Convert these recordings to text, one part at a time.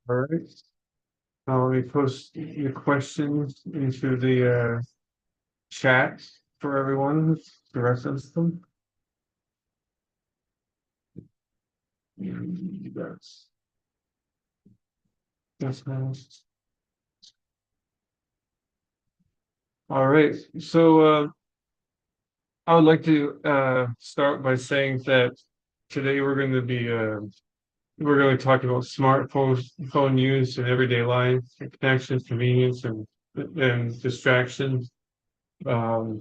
All right. Let me post your questions into the chat for everyone to reference them. That's nice. All right. So I would like to start by saying that today we're going to talk about phone use in everyday life, connection, convenience, and distraction. Um,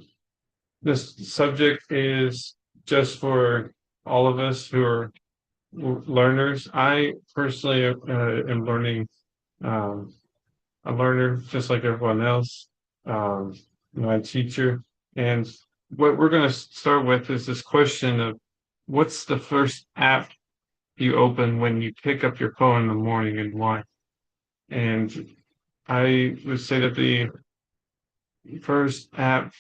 this subject is just for all of us who are learners. I personally am learning. Um, a learner just like everyone else. Um, I'm a teacher, and what we're going to start with is this question of what's the first app you open when you pick up your phone in the morning and why? And I would say that the first app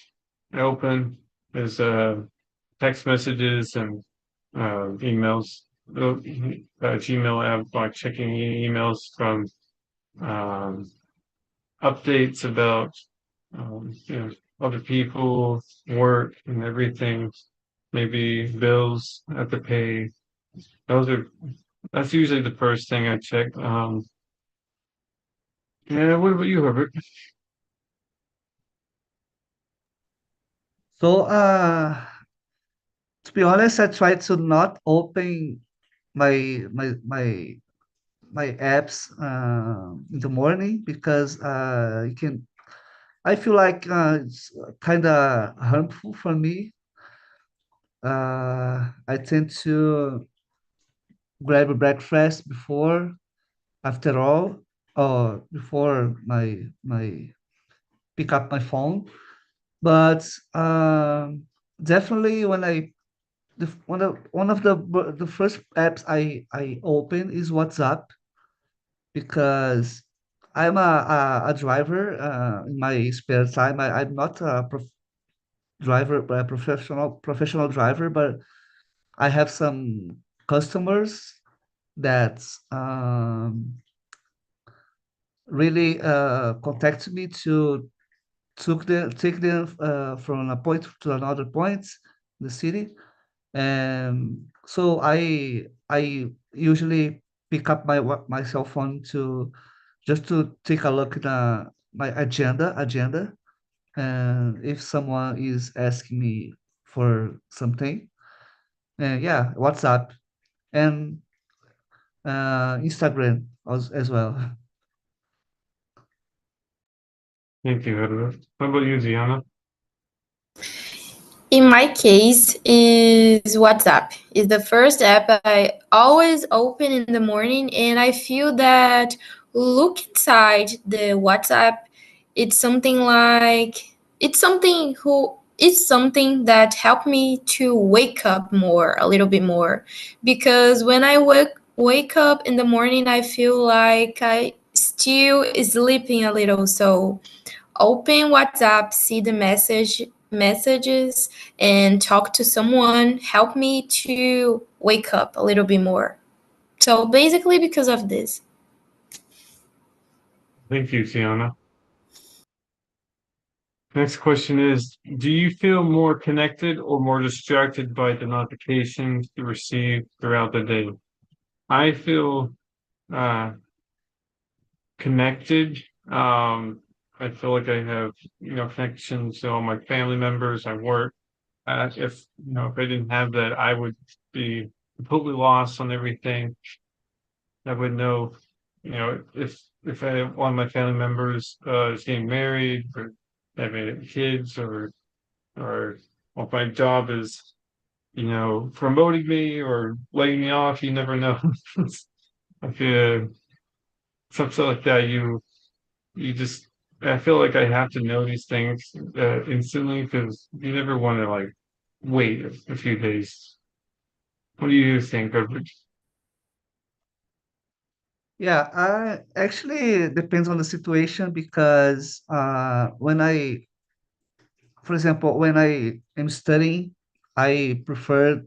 I open is text messages and emails. Gmail app, like checking emails from um, updates about other people, work, and everything. Maybe bills I have to pay. Those are that's usually the first thing I check. Yeah, what about you, Herbert? So, to be honest, I try to not open my my my my apps in the morning because you can. I feel like it's kind of harmful for me. I tend to grab a breakfast before, after all, or before my pick up my phone. But definitely when I one of the first apps I open is WhatsApp because I'm a driver in my spare time. I'm not a driver, a professional driver, but I have some customers that really contact me to take them from a point to another point in the city. And so I usually pick up my cell phone to just to take a look at my agenda, and if someone is asking me for something, and yeah, WhatsApp and Instagram as well. Thank you, Herbert. What about you, Ziana? In my case, is WhatsApp. Is the first app I always open in the morning, and I feel that look inside the WhatsApp. It's something like it's something that helped me to wake up more, a little bit more, because when I wake up in the morning, I feel like I still sleeping a little. So open WhatsApp, see the messages and talk to someone help me to wake up a little bit more. So basically because of this. Thank you, Ziana. Next question is, do you feel more connected or more distracted by the notifications you receive throughout the day? I feel uh, connected. I feel like I have, connections to all my family members. I work. If I didn't have that, I would be completely lost on everything. I would know, if one of my family members is getting married or having kids or if my job is, promoting me or laying me off, you never know. If something like that, you just I feel like I have to know these things instantly because you never want to like wait a few days. What do you think, Herbert? Yeah, actually it depends on the situation because for example, when I am studying, I prefer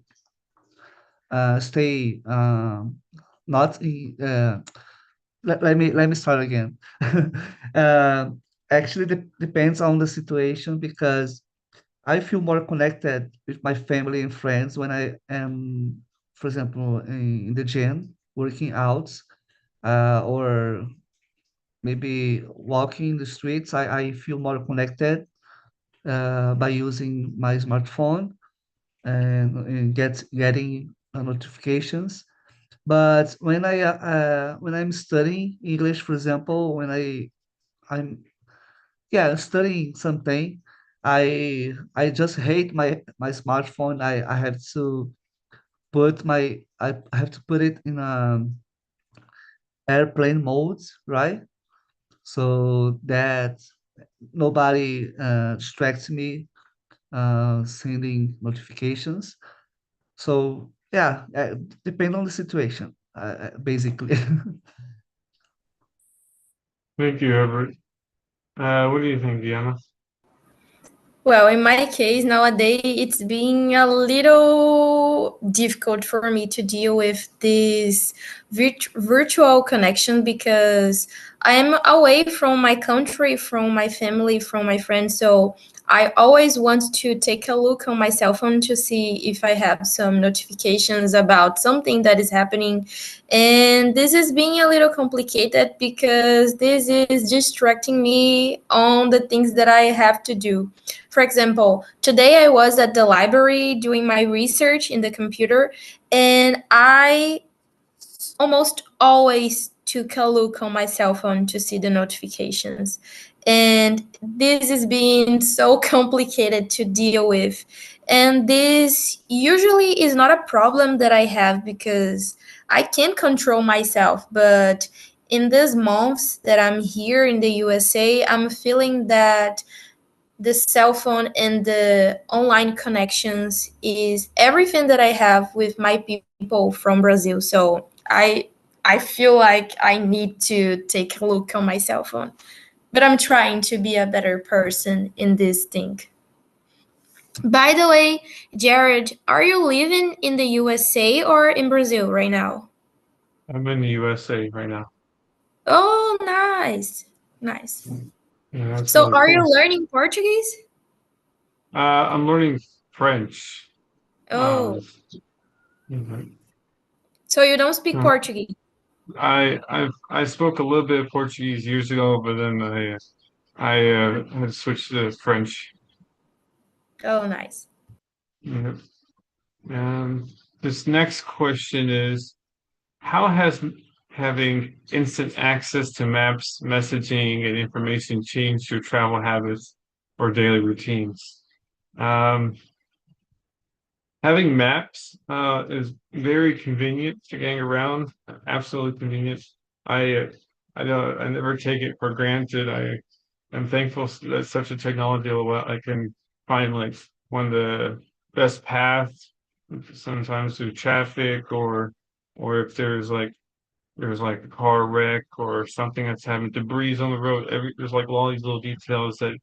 stay not in, let me start again. uh, Actually, depends on the situation because I feel more connected with my family and friends when I am, for example, in the gym, working out, or maybe walking the streets. I feel more connected by using my smartphone and getting notifications. But when I'm studying English, for example, when I'm yeah studying something, I just hate my smartphone. I have to I have to put it in airplane mode, right? So that nobody distracts me sending notifications. So yeah, depend on the situation, basically. Thank you, Herbert. What do you think, Deanna? Well, in my case, nowadays, it's being a little difficult for me to deal with this virtual connection because I am away from my country, from my family, from my friends. So I always want to take a look on my cell phone to see if I have some notifications about something that is happening. And this is being a little complicated because this is distracting me on the things that I have to do. For example, today I was at the library doing my research in the computer, and I almost always took a look on my cell phone to see the notifications. And this is being so complicated to deal with. And this usually is not a problem that I have because I can control myself. But in these months that I'm here in the USA, I'm feeling that the cell phone and the online connections is everything that I have with my people from Brazil. So I feel like I need to take a look on my cell phone. But I'm trying to be a better person in this thing. By the way, Jared, are you living in the USA or in Brazil right now? I'm in the USA right now. Oh, nice. Nice. Yeah, that's So really are you cool. learning Portuguese? I'm learning French. Oh, Mhm. so you don't speak Uh, Portuguese? I spoke a little bit of Portuguese years ago, but then I had switched to French. Oh, nice. Yeah. This next question is, how has having instant access to maps, messaging, and information changed your travel habits or daily routines? Um, Having maps is very convenient to getting around. Absolutely convenient. I never take it for granted. I am thankful that such a technology I can find like one of the best paths sometimes through traffic or if there's like a car wreck or something that's having debris on the road. There's like all these little details that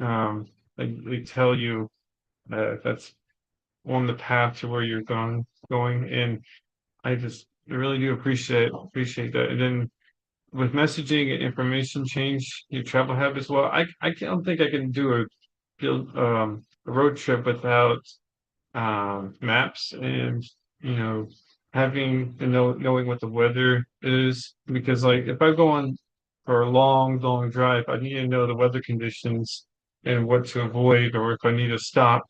um they tell you that's on the path to where you're going. And I really do appreciate that. And then with messaging and information change your travel habits. Well, I don't think I can do a road trip without maps and you know having to knowing what the weather is because like if I go on for a long drive, I need to know the weather conditions and what to avoid or if I need to stop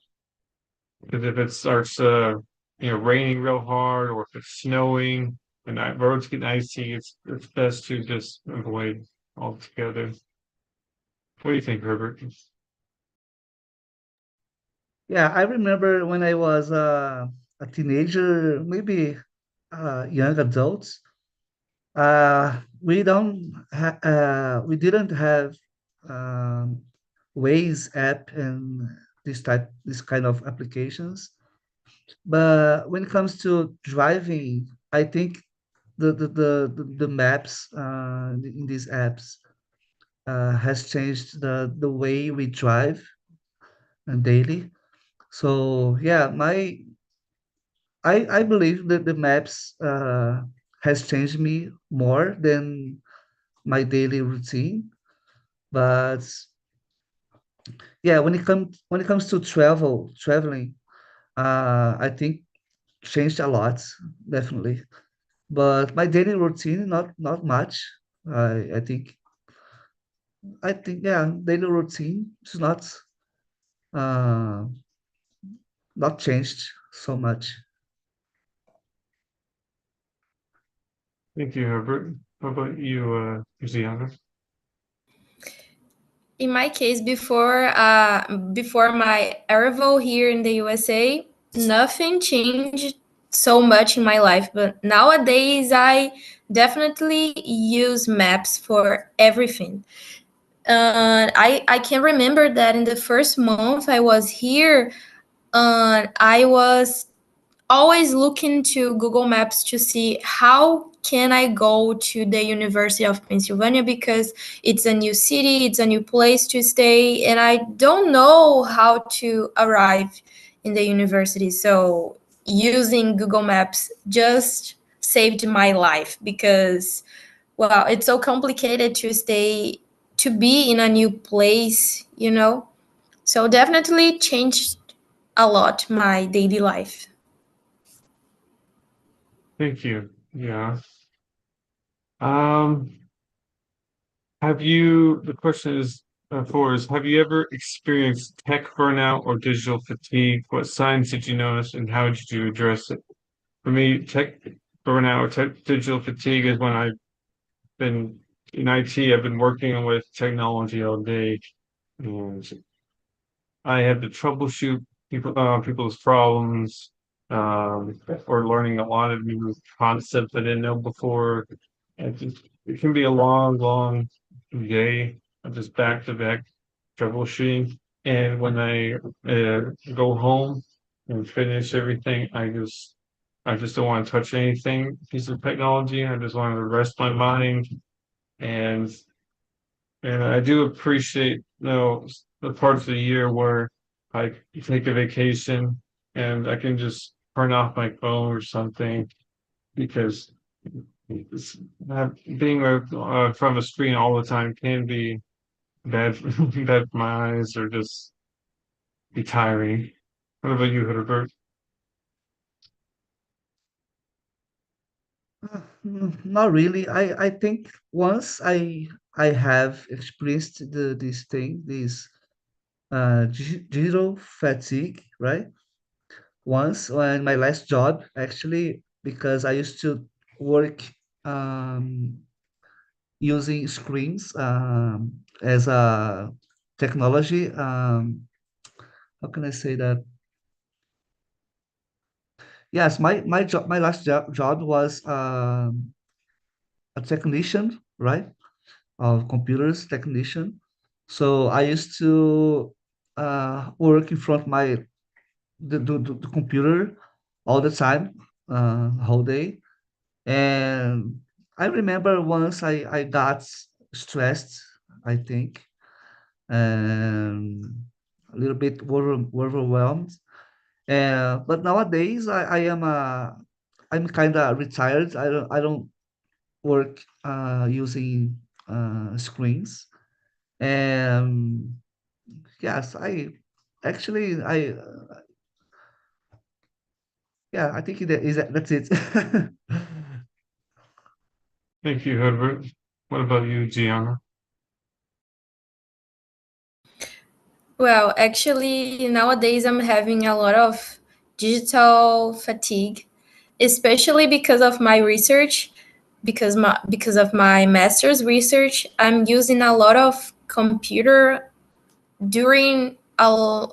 because if it starts raining real hard or if it's snowing and roads get icy, it's best to just avoid altogether. What do you think, Herbert? Yeah, I remember when I was a teenager, maybe young adults. We didn't have um, Waze app and this kind of applications. But when it comes to driving, I think the maps in these apps has changed the way we drive daily. So yeah, I believe that the maps has changed me more than my daily routine. But yeah, when it comes to traveling, I think changed a lot, definitely. But my daily routine, not much. I think yeah, daily routine is uh not changed so much. Thank you, Herbert. How about you, Ziana? In my case, before my arrival here in the USA, nothing changed so much in my life. But nowadays, I definitely use maps for everything. I can remember that in the first month I was here, I was always looking to Google Maps to see how can I go to the University of Pennsylvania, because it's a new city, it's a new place to stay, and I don't know how to arrive in the university. So using Google Maps just saved my life, because well, it's so complicated to be in a new place, you know? So definitely changed a lot my daily life. Thank you. Yeah. Um, the question is have you ever experienced tech burnout or digital fatigue? What signs did you notice and how did you address it? For me, tech burnout or digital fatigue is when I've been in IT, I've been working with technology all day, and I had to troubleshoot people's problems, or learning a lot of new concepts I didn't know before. It can be a long day of just back to back troubleshooting. And when I go home and finish everything, I just don't want to touch anything piece of technology. I just want to rest my mind, and I do appreciate, the parts of the year where I take a vacation and I can just turn off my phone or something, because it's, being from a screen all the time can be bad, bad for my eyes, or just be tiring. What about you, Herbert? Not really. I think once I have experienced this digital fatigue, right? Once when my last job, actually, because I used to work um, using screens as a technology. How can I say that? Yes, my last job was a technician, right? Of computers technician. So I used to work in front of the computer all the time, whole day. And I remember once I got stressed, I think, and a little bit overwhelmed. But nowadays I'm kind of retired. I don't work using screens. And yes, I actually I yeah, I think that's it. Thank you, Herbert. What about you, Gianna? Well, actually, nowadays I'm having a lot of digital fatigue, especially because of my research, because of my master's research. I'm using a lot of computer during a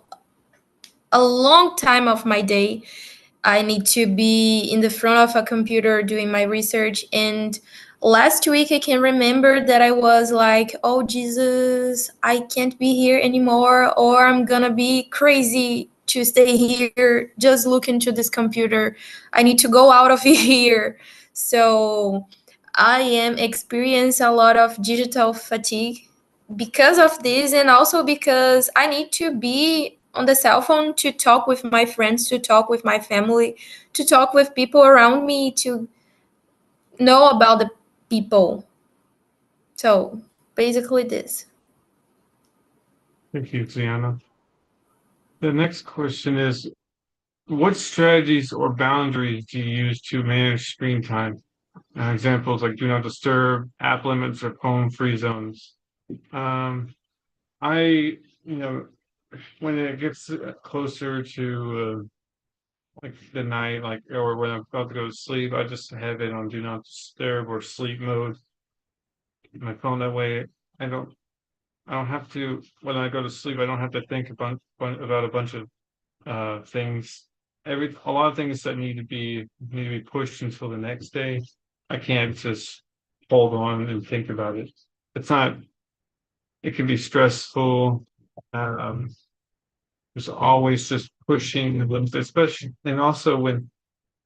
long time of my day. I need to be in the front of a computer doing my research. And last week, I can remember that I was like, oh, Jesus, I can't be here anymore, or I'm gonna be crazy to stay here just looking to this computer. I need to go out of here. So I am experiencing a lot of digital fatigue because of this, and also because I need to be on the cell phone to talk with my friends, to talk with my family, to talk with people around me, to know about the people. So basically this. Thank you, Tiana. The next question is, what strategies or boundaries do you use to manage screen time? Examples like do not disturb, app limits, or phone-free zones. I, when it gets closer to like the night, like or when I'm about to go to sleep, I just have it on do not disturb or sleep mode. My phone that way, I don't have to when I go to sleep. I don't have to think about a bunch of things. A lot of things that need to be pushed until the next day. I can't just hold on and think about it. It's not. It can be stressful. There's always just pushing the limits, especially and also when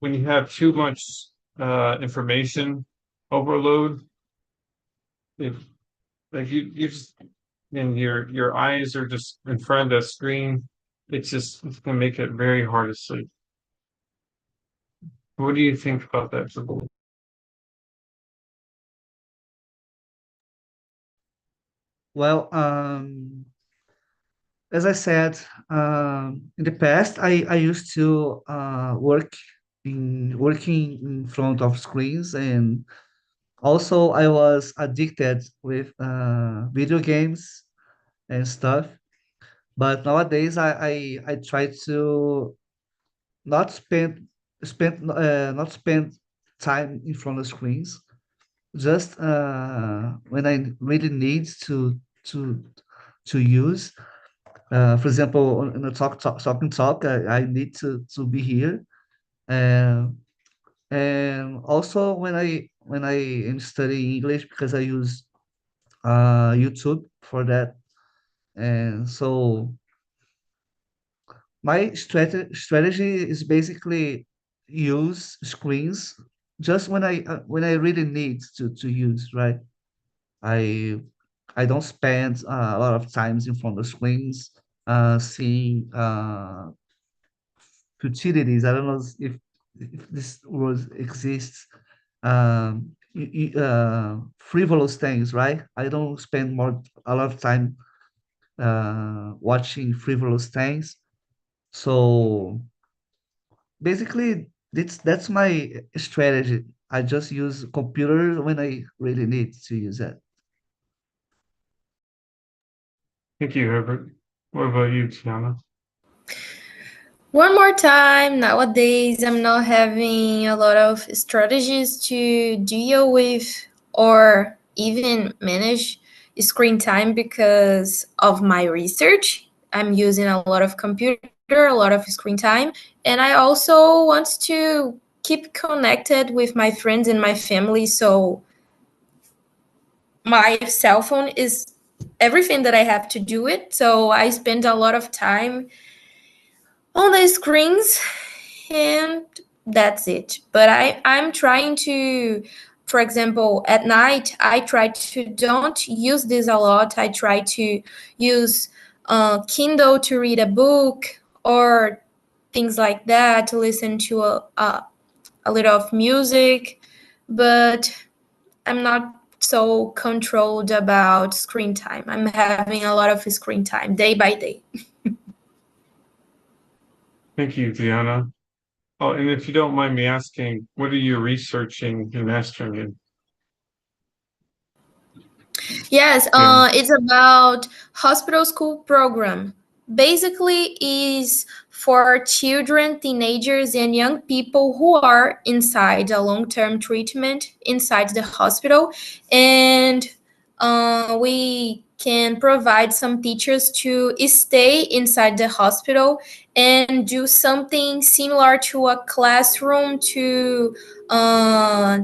you have too much information overload. If like you just and your eyes are just in front of the screen, it's gonna make it very hard to sleep. What do you think about that, Sybil? Well, as I said, in the past, I used to working in front of screens, and also I was addicted with video games and stuff. But nowadays, I try to not not spend time in front of screens. Just when I really need to to use. For example, in the talk, I need to be here, and also when I am studying English because I use YouTube for that, and so my strategy is basically use screens just when I really need to use, right? I I don't spend a lot of times in front of screens seeing futilities. I don't know if this word exists. Frivolous things, right? I don't spend a lot of time watching frivolous things. So basically, that's my strategy. I just use computer when I really need to use it. Thank you, Herbert. What about you, Tiana? One more time, nowadays I'm not having a lot of strategies to deal with or even manage screen time because of my research. I'm using a lot of computer, a lot of screen time, and I also want to keep connected with my friends and my family, so my cell phone is everything that I have to do it. So I spend a lot of time on the screens, and that's it. But I'm trying to, for example, at night I try to don't use this a lot. I try to use Kindle to read a book or things like that, to listen to a little of music, but I'm not so controlled about screen time. I'm having a lot of screen time day by day. Thank you, Tiana. Oh, and if you don't mind me asking, what are you researching and mastering in? Yes, Yeah. it's about hospital school program. Basically, is for children, teenagers, and young people who are inside a long-term treatment inside the hospital, and we can provide some teachers to stay inside the hospital and do something similar to a classroom to uh,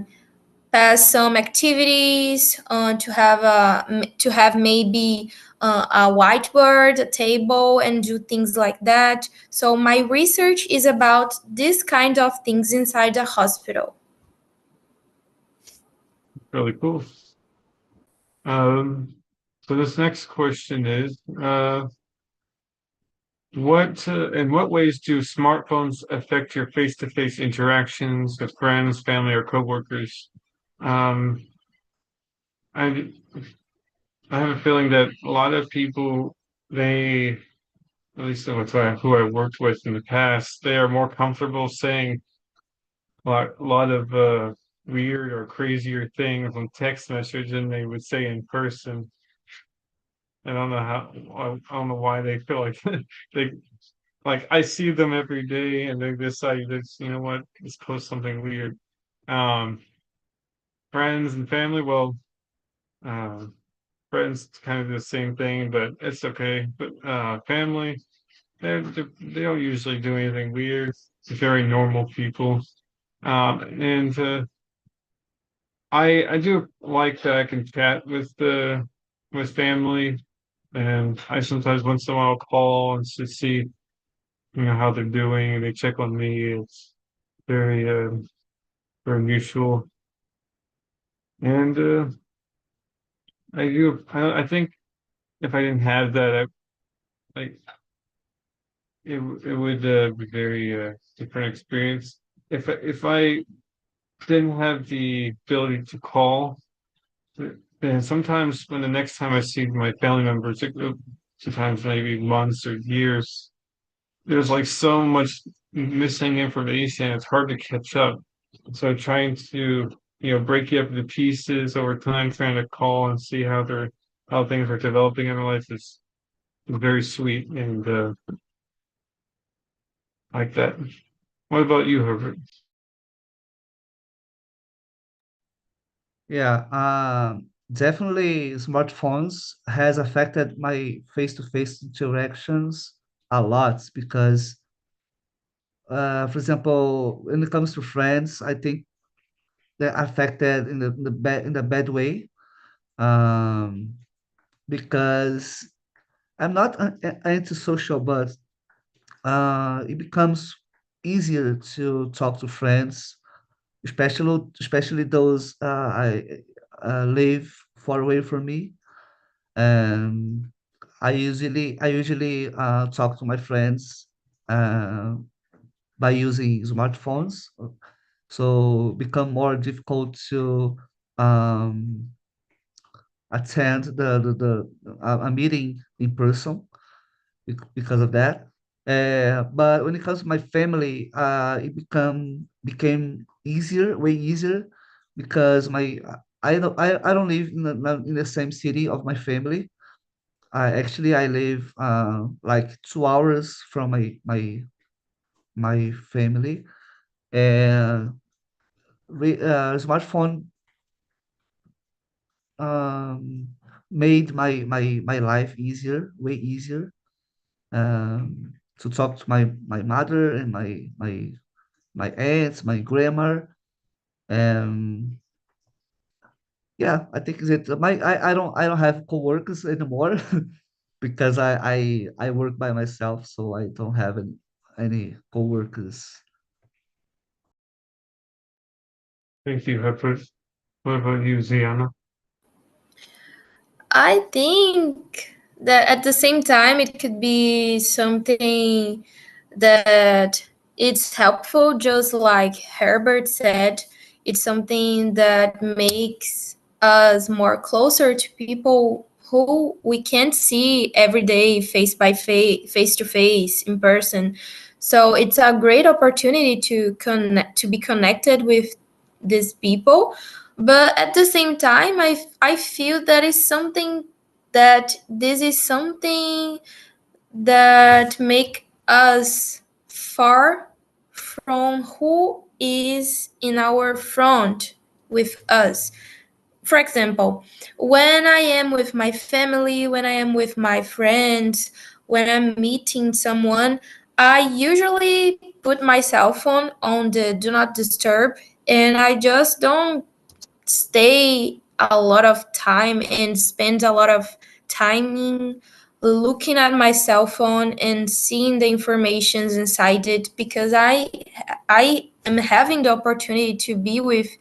pass some activities, to have maybe a whiteboard, a table, and do things like that. So my research is about this kind of things inside the hospital. Really cool. So this next question is, in what ways do smartphones affect your face-to-face interactions with friends, family, or coworkers? Um, I have a feeling that a lot of people, they, at least who I worked with in the past, they are more comfortable saying a lot of weird or crazier things on text message than they would say in person. I don't know I don't know why they feel like they like I see them every day and they decide that, you know what, let's post something weird. Um, Friends and family, well, uh, friends kind of the same thing, but it's okay. But family, they don't usually do anything weird. They're very normal people. And I do like that I can chat with family, and I sometimes once in a while call and to see, you know, how they're doing. They check on me. It's very very mutual. And I think if I didn't have that, like it would be very different experience. If I didn't have the ability to call, then sometimes when the next time I see my family members, sometimes maybe months or years, there's like so much missing information. It's hard to catch up. So trying to, you know, break you up into pieces over time, trying to call and see how things are developing in their life is very sweet and like that. What about you, Herbert? Yeah, definitely smartphones has affected my face-to-face interactions a lot because, for example, when it comes to friends, I think they're affected in the bad way, um, because I'm not antisocial, but it becomes easier to talk to friends, especially those I live far away from me. And I usually talk to my friends uh, by using smartphones, so become more difficult to um, attend a meeting in person because of that. But when it comes to my family, it became easier, way easier, because I don't live in the same city of my family. I live like 2 hours from my family, and smartphone um, made my life easier, way easier, to talk to my mother and my aunts, my grandma. And yeah, I think that I don't have coworkers anymore because I work by myself, so I don't have any coworkers. Thank you, Herbert. What about you, Ziana? I think that at the same time, it could be something that it's helpful, just like Herbert said. It's something that makes us more closer to people who we can't see every day, face to face, in person. So it's a great opportunity to connect, to be connected with these people. But at the same time, I feel that is something that this is something that make us far from who is in our front with us. For example, when I am with my family, when I am with my friends, when I'm meeting someone, I usually put my cell phone on the do not disturb, and I just don't stay a lot of time and spend a lot of time in looking at my cell phone and seeing the informations inside it, because I am having the opportunity to be with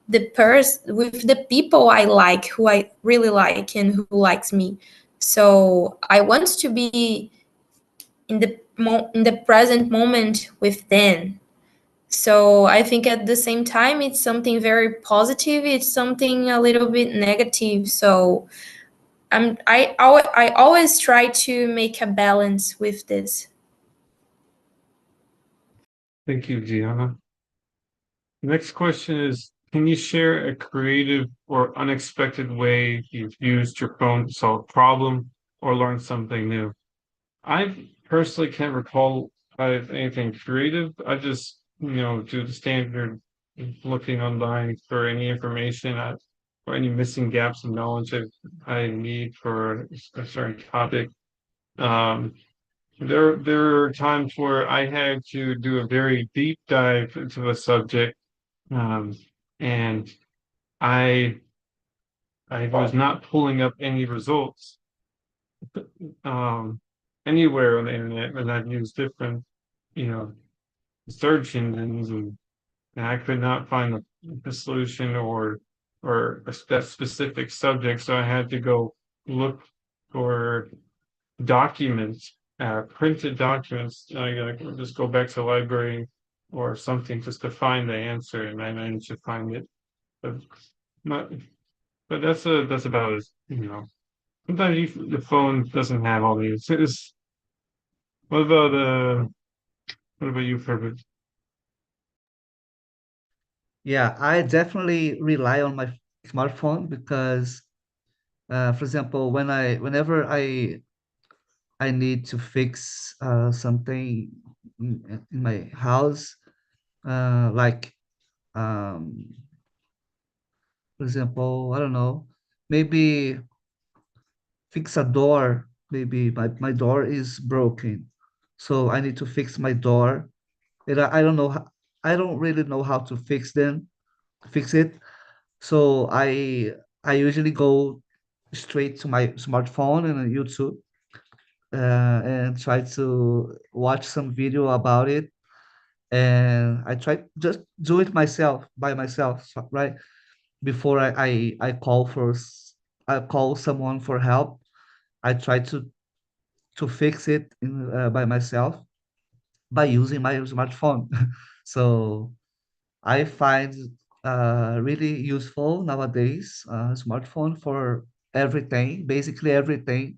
with the people I like, who I really like and who likes me. So I want to be in the present moment with them. So I think at the same time, it's something very positive. It's something a little bit negative. So I always try to make a balance with this. Thank you, Gianna. Next question is, can you share a creative or unexpected way you've used your phone to solve a problem or learn something new? I personally can't recall anything creative. I just, do the standard looking online for any information or any missing gaps of knowledge I need for a certain topic. Um, there are times where I had to do a very deep dive into a subject, um, and I I was not pulling up any results um, anywhere on the internet, and I've used different, you know, search engines, and I could not find the solution or that specific subject, so I had to go look for documents, printed documents. I gotta just go back to the library or something just to find the answer, and I managed to find it. But not, but that's about it. Sometimes the phone doesn't have all the answers. What about uh, what about you, Herbert? Yeah, I definitely rely on my smartphone because, for example, whenever I need to fix something in my house, like um, for example, I don't know, maybe fix a door. Maybe my door is broken, so I need to fix my door. And I don't know, I don't really know how to fix it. So I usually go straight to my smartphone and YouTube and try to watch some video about it. And I try just do it myself by myself, right? Before I call I call someone for help. I try to fix it by myself by using my smartphone. So I find really useful nowadays smartphone for everything, basically everything.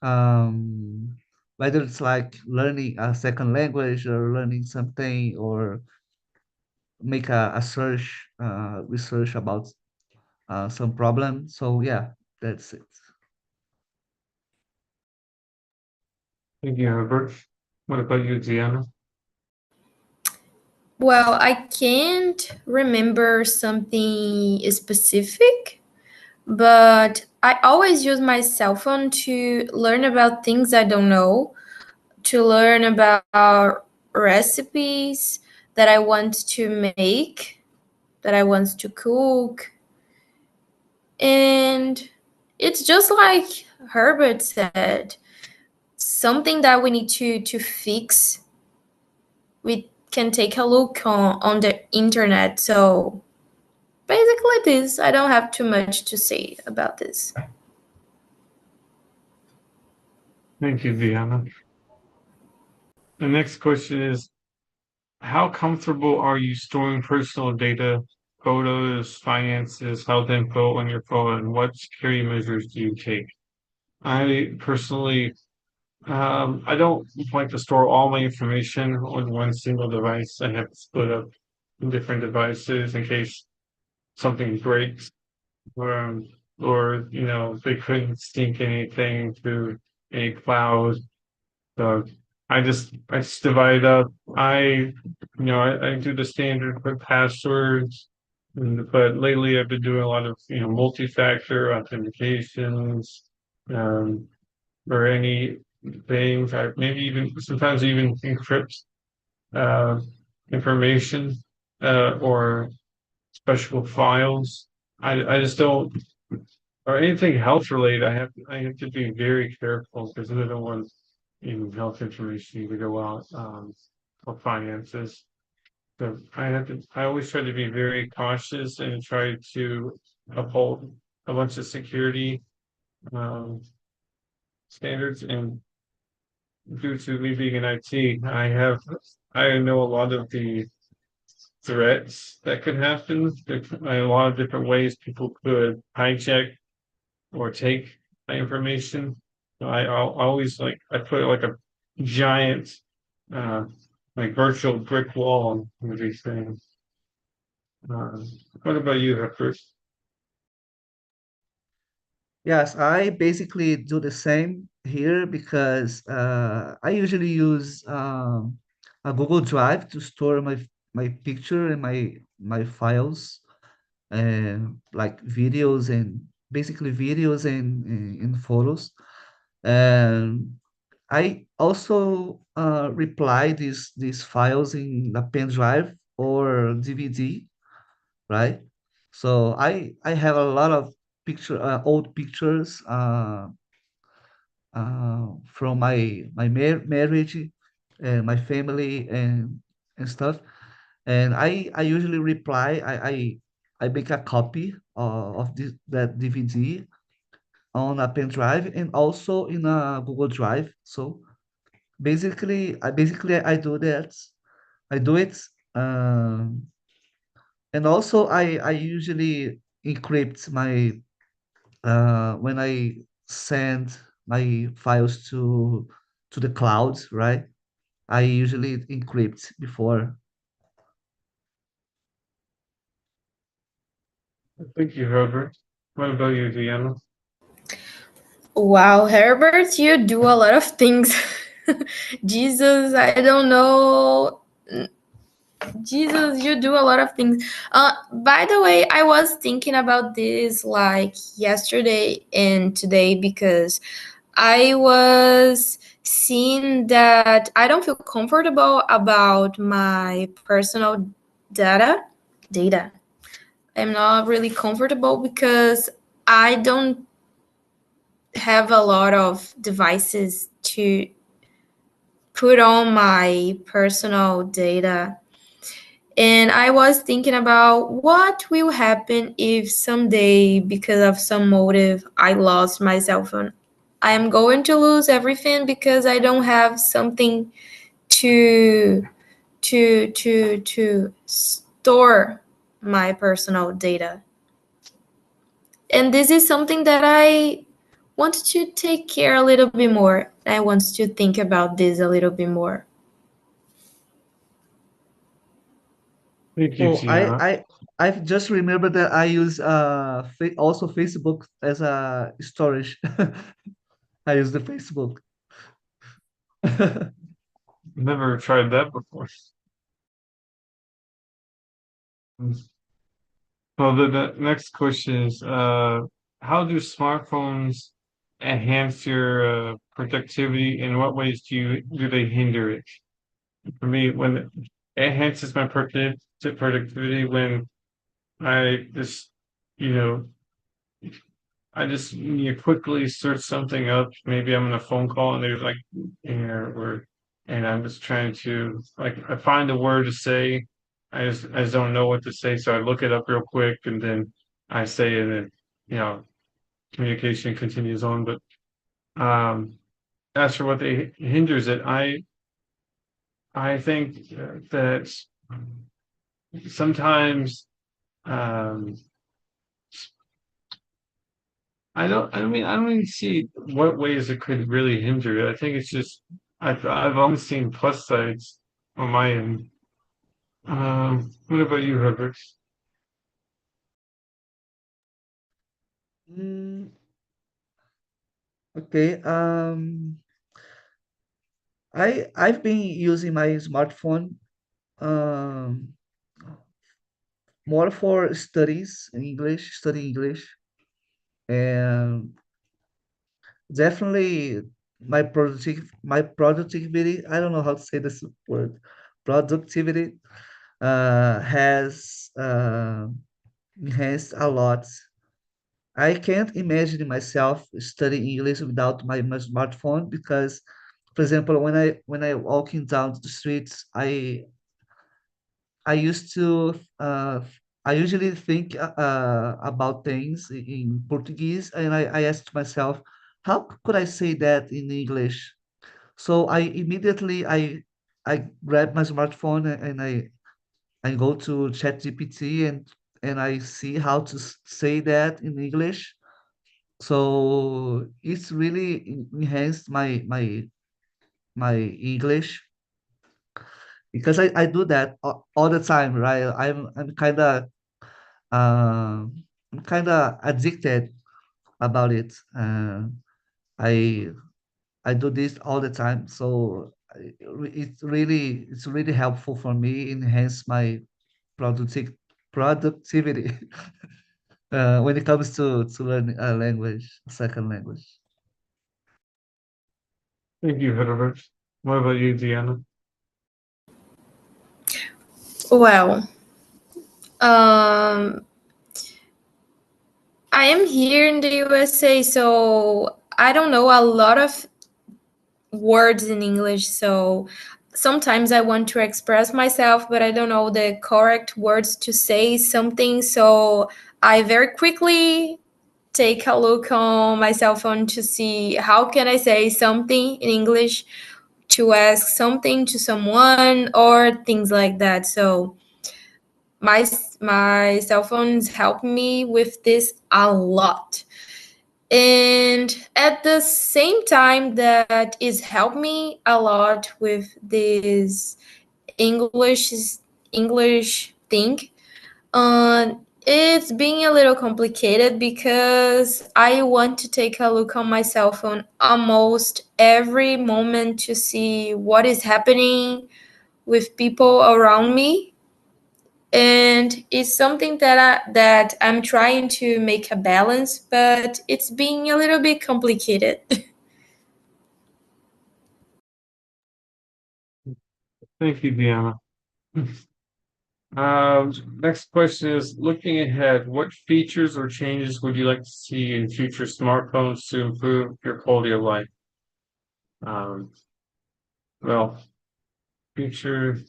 Um, Whether it's like learning a second language or learning something or make a search, research about some problem. So yeah, that's it. Thank you, Herbert. What about you, Gianna? Well, I can't remember something specific, but I always use my cell phone to learn about things I don't know, to learn about recipes that I want to make, that I want to cook. And it's just like Herbert said, something that we need to fix. We can take a look on the internet. So basically this, I don't have too much to say about this. Thank you, Gianna. The next question is, how comfortable are you storing personal data, photos, finances, health info on your phone, and what security measures do you take? I personally, I don't like to store all my information on one single device. I have to split up different devices in case something breaks, or they couldn't sync anything to a cloud. So I just divide up. I do the standard for passwords, but lately I've been doing a lot of multi-factor authentications, um, or any things. I maybe even sometimes even encrypt uh, information or special files. I just don't, or anything health related. I have to be very careful because I don't want health information to go out, or finances. So I always try to be very cautious and try to uphold a bunch of security um, standards. And due to me being in IT, I know a lot of the threats that could happen. There's a lot of different ways people could hijack or take my information. I'll always I put like a giant uh like virtual brick wall on everything. Uh, what about you, Hector? Yes, I basically do the same here because I usually use a Google Drive to store my picture and my files and like videos and basically videos and photos. And I also reply these files in a pen drive or DVD, right? So I have a lot of old pictures from my marriage and my family and stuff. And I usually reply. I make a copy of that DVD on a pen drive and also in a Google Drive. So basically I do that. I do it. Um, and also I usually encrypt my when I send my files to the cloud, right? I usually encrypt before. Thank you, Herbert. What about you, Deanna? Wow, Herbert, you do a lot of things. Jesus, I don't know. Jesus, you do a lot of things. By the way, I was thinking about this like yesterday and today because I was seeing that I don't feel comfortable about my personal data. Data. I'm not really comfortable because I don't have a lot of devices to put on my personal data. And I was thinking about what will happen if someday, because of some motive, I lost my cell phone. I am going to lose everything because I don't have something to to store my personal data. And this is something that I want to take care a little bit more. I want to think about this a little bit more. Thank you, Oh, Deanna. I've just remembered that I use also Facebook as a storage. I use the Facebook. Never tried that before. Well, the next question is, how do smartphones enhance your productivity? In what ways do they hinder it? For me, when it enhances my productivity, when I just, you know, I just need to quickly search something up. Maybe I'm on a phone call and there's like, or and I'm just trying to like I find a word to say. I just don't know what to say, so I look it up real quick and then I say it, and then you know communication continues on. But as for what they hinders it, I think that sometimes um, I don't even see what ways it could really hinder it. I think it's just I've only seen plus sides on my end. What about you, Herbert? Mm, okay. I've been using my smartphone um more for studies in English, study English, and definitely my productivity. I don't know how to say this word. Productivity has enhanced a lot. I can't imagine myself studying English without my smartphone because, for example, when I walking down the streets, I used to I usually think about things in Portuguese, and I asked myself, how could I say that in English? So I immediately I grabbed my smartphone and I go to ChatGPT and I see how to say that in English. So it's really enhanced my English because I do that all the time, right? I'm kind of addicted about it. I I do this all the time, so it's really helpful for me, enhance my productivity when it comes to learning a language, a second language. Thank you, Herbert. What about you, Deanna? Well, um, I am here in the USA, so I don't know a lot of words in English. So sometimes I want to express myself, but I don't know the correct words to say something. So I very quickly take a look on my cell phone to see how can I say something in English to ask something to someone or things like that. So my cell phones help me with this a lot. And at the same time that is helped me a lot with this English English thing, it's being a little complicated because I want to take a look on my cell phone almost every moment to see what is happening with people around me. And it's something that I'm trying to make a balance, but it's being a little bit complicated. Thank you, Deanna. Next question is, looking ahead, what features or changes would you like to see in future smartphones to improve your quality of life? Um, well, feature,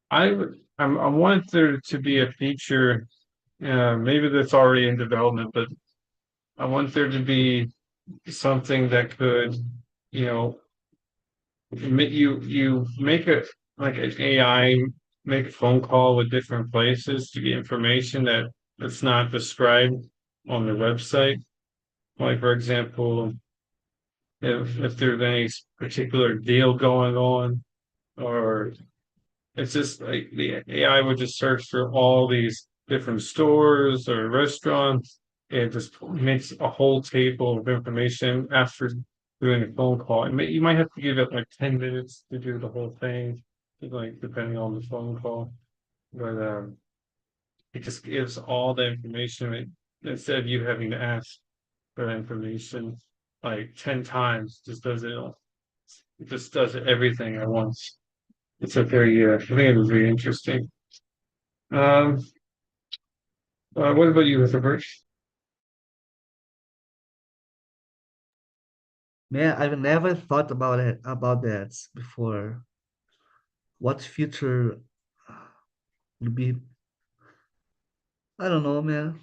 I want there to be a feature, maybe that's already in development, but I want there to be something that could, you know, you make a like an AI make a phone call with different places to get information that's not described on the website. Like for example, if there's any particular deal going on, or it's just like the AI would just search for all these different stores or restaurants. It just makes a whole table of information after doing a phone call. You might have to give it like 10 minutes to do the whole thing, like depending on the phone call. But it just gives all the information instead of you having to ask for information like 10 times, just does it all. It just does everything at once. It's a very, I think it was very interesting. Um, what about you, Herbert? Man, I've never thought about that before. What future would be? I don't know, man.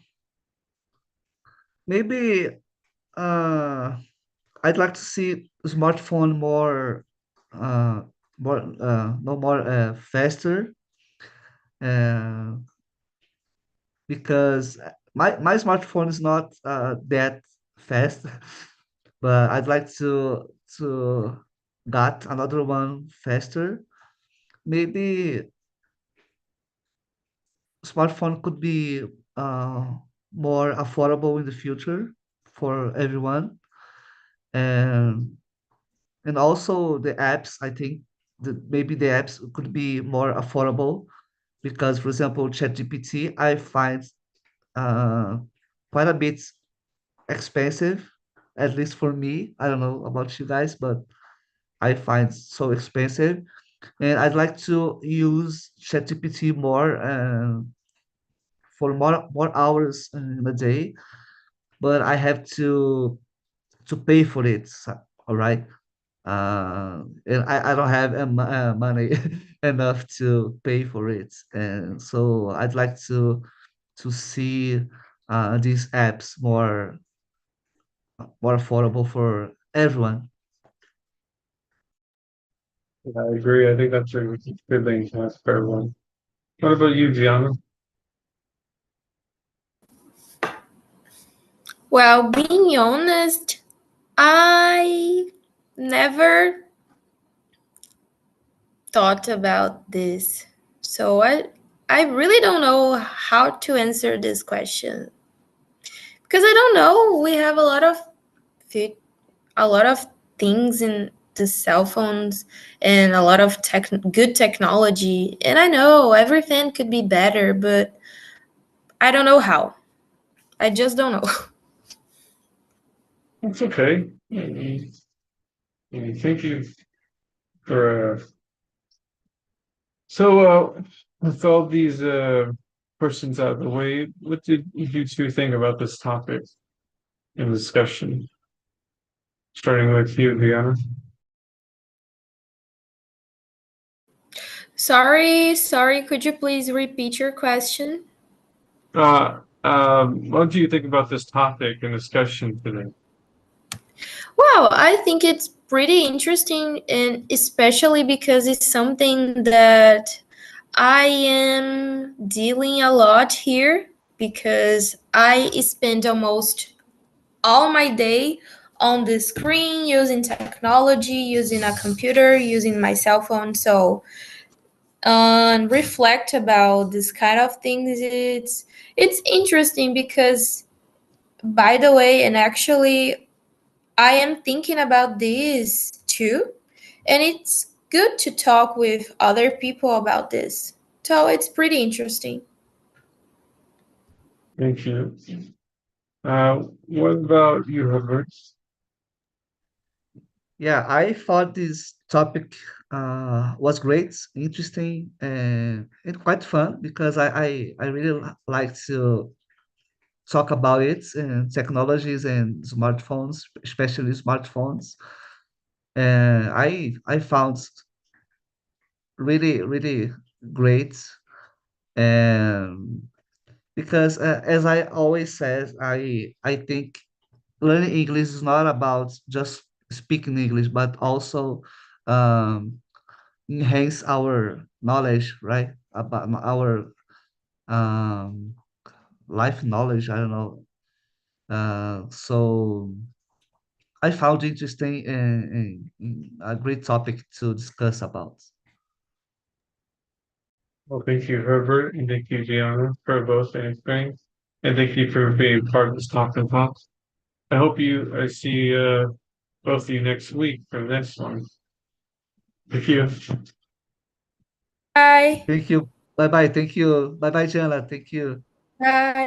Maybe uh, I'd like to see smartphone uh, no more faster, uh, because my smartphone is not that fast, but I'd like to got another one faster. Maybe smartphone could be uh, more affordable in the future for everyone, and also the apps. I think maybe the apps could be more affordable because, for example, ChatGPT I find uh, quite a bit expensive, at least for me. I don't know about you guys, but I find so expensive, and I'd like to use ChatGPT more for more hours in a day, but I have to pay for it. All right. And I don't have money enough to pay for it, and so I'd like to see these apps more affordable for everyone. Yeah, I agree. I think that's a good thing to ask for everyone. What about you, Gianna? Well, being honest, I never thought about this. So I really don't know how to answer this question. Because I don't know, we have a lot of things in the cell phones and a lot of good technology, and I know everything could be better, but I don't know how. I just don't know. It's okay. Thank you for with all these questions out of the way, what did you two think about this topic in discussion? Starting with you, Diana. Sorry, could you please repeat your question? What do you think about this topic in discussion today? Well, I think it's pretty interesting, and especially because it's something that I am dealing a lot here, because I spend almost all my day on the screen using technology, using a computer, using my cell phone. So reflect about this kind of things, it's interesting because, by the way, and actually I am thinking about this too, and it's good to talk with other people about this. So it's pretty interesting. Thank you. What about you, Herbert? Yeah, I thought this topic was great, interesting, and quite fun because I really like to talk about it and technologies and smartphones, especially smartphones. And I found really great, and because as I always says, I think learning English is not about just speaking English, but also um, enhance our knowledge, right? About our um, life knowledge. I don't know. So I found interesting and a great topic to discuss about. Well, thank you, Herbert, and thank you, Gianna, for both answering. And thank you for being part of this talk and talk. I see both of you next week for the next one. Thank you. Bye. Thank you. Bye bye. Thank you. Bye bye, Jana. Thank you. Bye.